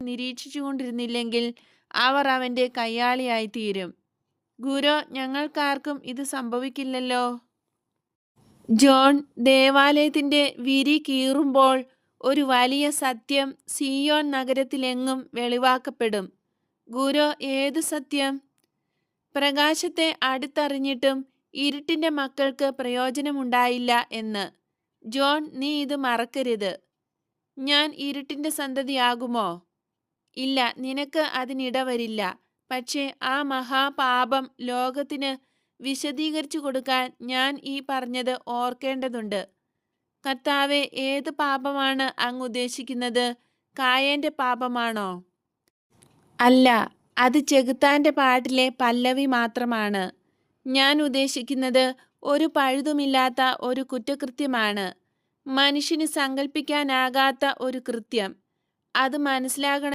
നിരീക്ഷിച്ചുകൊണ്ടിരുന്നില്ലെങ്കിൽ അവർ അവൻ്റെ കയ്യാളിയായിത്തീരും. ഗുരു, ഞങ്ങൾക്കാർക്കും ഇത് സംഭവിക്കില്ലല്ലോ. ജോൺ, ദേവാലയത്തിൻ്റെ വിരി കീറുമ്പോൾ ഒരു വലിയ സത്യം സിയോൻ നഗരത്തിലെങ്ങും വെളിവാക്കപ്പെടും. ഗുരു, ഏതു സത്യം? പ്രകാശത്തെ അടുത്തറിഞ്ഞിട്ടും ഇരുട്ടിൻ്റെ മക്കൾക്ക് പ്രയോജനമുണ്ടായില്ല എന്ന്. ജോൺ, നീ ഇത് മറക്കരുത്. ഞാൻ ഇരുട്ടിൻ്റെ സന്തതിയാകുമോ? ഇല്ല, നിനക്ക് അതിനിടവരില്ല. പക്ഷേ ആ മഹാപാപം ലോകത്തിന് വിശദീകരിച്ചു കൊടുക്കാൻ ഞാൻ ഈ പറഞ്ഞത് ഓർക്കേണ്ടതുണ്ട്. കർത്താവേ, ഏത് പാപമാണ് അങ്ങ് ഉദ്ദേശിക്കുന്നത്? കായേൻ്റെ പാപമാണോ? അല്ല, അത് ചെകുത്താൻ്റെ പാട്ടിലെ പല്ലവി മാത്രമാണ്. ഞാൻ ഉദ്ദേശിക്കുന്നത് ഒരു പഴുതുമില്ലാത്ത ഒരു കുറ്റകൃത്യമാണ്. മനുഷ്യന് സങ്കല്പിക്കാനാകാത്ത ഒരു കൃത്യം. അത് മനസ്സിലാകണം.